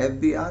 FBI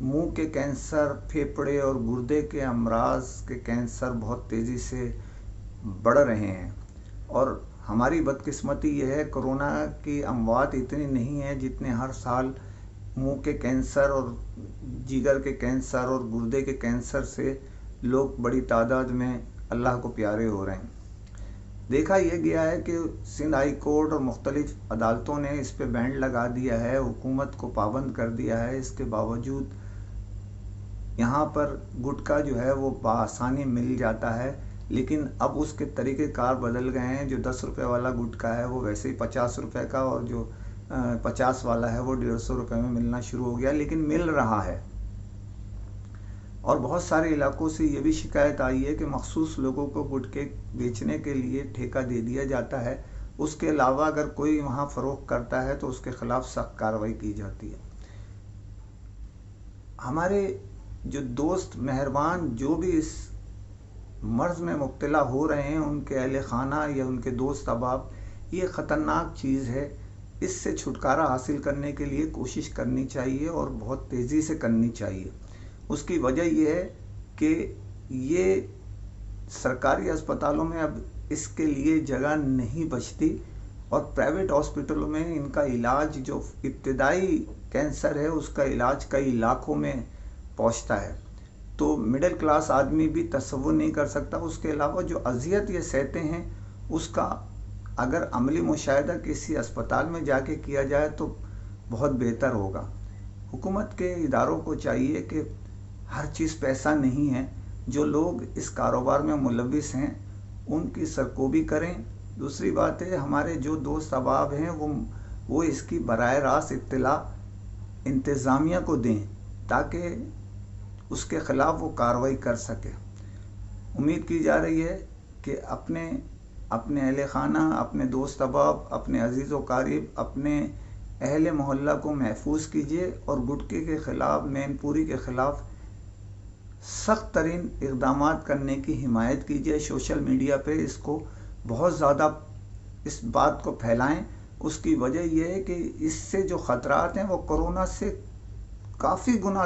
منہ کے cancer, پھیپھڑے اور گردے کے امراض کے کینسر بہت تیزی سے بڑھ رہے ہیں، اور ہماری بدقسمتی یہ ہے کرونا کی اموات اتنی نہیں ہیں جتنے ہر سال منہ کے کینسر اور جگر کے کینسر اور گردے کے کینسر سے لوگ بڑی تعداد میں اللہ کو پیارے ہو رہے ہیں۔ دیکھا یہ گیا ہے کہ سندھ ہائی کورٹ اور مختلف عدالتوں نے اس پہ بینڈ لگا دیا ہے، حکومت کو پابند کر دیا ہے، اس کے باوجود یہاں پر گٹکا جو ہے وہ بآسانی مل جاتا ہے، لیکن اب اس کے طریقہ کار بدل گئے ہیں۔ جو 10 روپے والا گٹکا ہے وہ ویسے ہی 50 روپے کا، اور جو 50 والا ہے وہ 150 روپے میں ملنا شروع ہو گیا، لیکن مل رہا ہے۔ اور بہت سارے علاقوں سے یہ بھی شکایت آئی ہے کہ مخصوص لوگوں کو گٹکے بیچنے کے لیے ٹھیکہ دے دیا جاتا ہے، اس کے علاوہ اگر کوئی وہاں فروخت کرتا ہے تو اس کے خلاف سخت کارروائی کی جاتی ہے۔ ہمارے جو دوست مہربان جو بھی اس مرض میں مبتلا ہو رہے ہیں، ان کے اہل خانہ یا ان کے دوست احباب، یہ خطرناک چیز ہے، اس سے چھٹکارا حاصل کرنے کے لیے کوشش کرنی چاہیے اور بہت تیزی سے کرنی چاہیے۔ اس کی وجہ یہ ہے کہ یہ سرکاری اسپتالوں میں اب اس کے لیے جگہ نہیں بچتی، اور پرائیویٹ ہاسپٹلوں میں ان کا علاج، جو ابتدائی کینسر ہے اس کا علاج کئی لاکھوں میں پہنچتا ہے، تو مڈل کلاس آدمی بھی تصور نہیں کر سکتا۔ اس کے علاوہ جو اذیت یہ سہتے ہیں، اس کا اگر عملی مشاہدہ کسی اسپتال میں جا کے کیا جائے تو بہت بہتر ہوگا۔ حکومت کے اداروں کو چاہیے کہ ہر چیز پیسہ نہیں ہے، جو لوگ اس کاروبار میں ملوث ہیں ان کی سرکوبی کریں۔ دوسری بات ہے، ہمارے جو دوست احباب ہیں وہ اس کی براہ راست اطلاع انتظامیہ کو دیں تاکہ اس کے خلاف وہ کارروائی کر سکے۔ امید کی جا رہی ہے کہ اپنے اہل خانہ، اپنے دوست احباب، اپنے عزیز و قریب، اپنے اہل محلہ کو محفوظ کیجیے، اور گٹکے کے خلاف، مین پوری کے خلاف سخت ترین اقدامات کرنے کی حمایت کیجیے۔ سوشل میڈیا پہ اس کو بہت زیادہ اس بات کو پھیلائیں۔ اس کی وجہ یہ ہے کہ اس سے جو خطرات ہیں وہ کرونا سے کافی گنا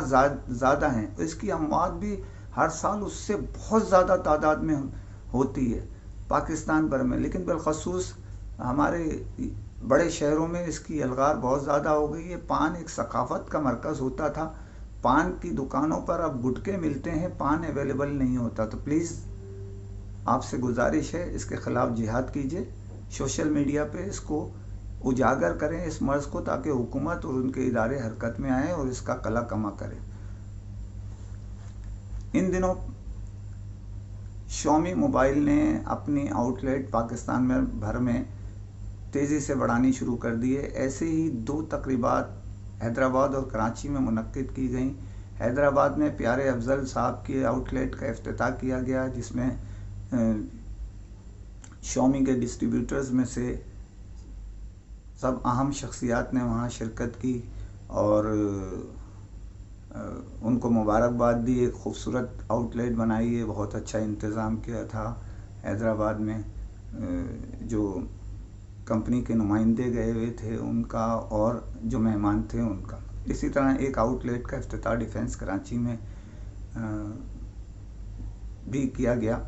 زیادہ ہیں، اس کی اموات بھی ہر سال اس سے بہت زیادہ تعداد میں ہوتی ہے پاکستان بھر میں، لیکن بالخصوص ہمارے بڑے شہروں میں اس کی الغار بہت زیادہ ہو گئی ہے۔ پان ایک ثقافت کا مرکز ہوتا تھا، پان کی دکانوں پر اب گٹکے ملتے ہیں، پان اویلیبل نہیں ہوتا، تو پلیز آپ سے گزارش ہے اس کے خلاف جہاد کیجیے، سوشل میڈیا پہ اس کو اجاگر کریں اس مرض کو، تاکہ حکومت اور ان کے ادارے حرکت میں آئیں اور اس کا کلا کما کریں۔ ان دنوں شامی موبائل نے اپنی آؤٹ لیٹ پاکستان میں بھر میں تیزی سے بڑھانی شروع کر دی ہے۔ ایسے ہی 2 تقریبات حیدرآباد اور کراچی میں منعقد کی گئیں۔ حیدرآباد میں پیارے افضل صاحب کی آؤٹ لیٹ کا افتتاح کیا گیا، جس میں شامی کے ڈسٹریبیوٹرز میں سے سب اہم شخصیات نے وہاں شرکت کی اور ان کو مبارکباد دی۔ ایک خوبصورت آؤٹ لیٹ بنائی ہے، بہت اچھا انتظام کیا تھا حیدرآباد میں، جو کمپنی کے نمائندے گئے ہوئے تھے ان کا اور جو مہمان تھے ان کا۔ اسی طرح ایک آؤٹ لیٹ کا افتتاح ڈیفنس کراچی میں بھی کیا گیا،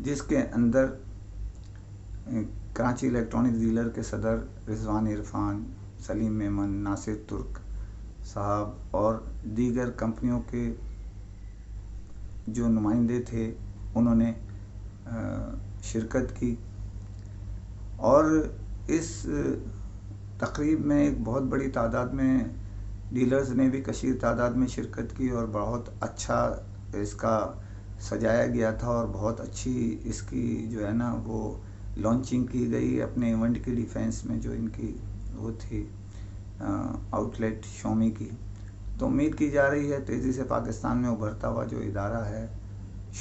جس کے اندر کراچی الیکٹرانک ڈیلر کے صدر رضوان عرفان، سلیم میمن، ناصر ترک صاحب اور دیگر کمپنیوں کے جو نمائندے تھے انہوں نے شرکت کی، اور اس تقریب میں ایک بہت بڑی تعداد میں ڈیلرز نے بھی کثیر تعداد میں شرکت کی، اور بہت اچھا اس کا سجایا گیا تھا، اور بہت اچھی اس کی جو ہے نا وہ لانچنگ کی گئی اپنے ایونٹ کی ڈیفینس میں، جو ان کی وہ تھی آؤٹ لیٹ شامی کی۔ تو امید کی جا رہی ہے تیزی سے پاکستان میں ابھرتا ہوا جو ادارہ ہے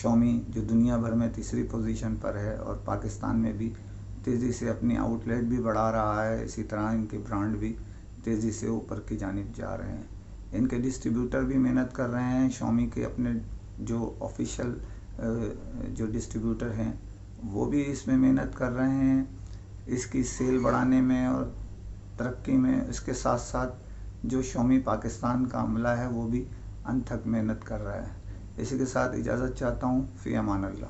شامی، جو دنیا بھر میں تیسری پوزیشن پر ہے، اور پاکستان میں بھی تیزی سے اپنی آؤٹ لیٹ بھی بڑھا رہا ہے، اسی طرح ان کے برانڈ بھی تیزی سے اوپر کی جانب جا رہے ہیں۔ ان کے ڈسٹریبیوٹر بھی محنت کر رہے ہیں، شامی کے اپنے جو آفیشیل جو ڈسٹریبیوٹر ہیں وہ بھی اس میں محنت کر رہے ہیں، اس کی سیل بڑھانے میں اور ترقی میں۔ اس کے ساتھ ساتھ جو شومی پاکستان کا عملہ ہے وہ بھی انتھک محنت کر رہا ہے۔ اسی کے ساتھ اجازت چاہتا ہوں، فی امان اللہ۔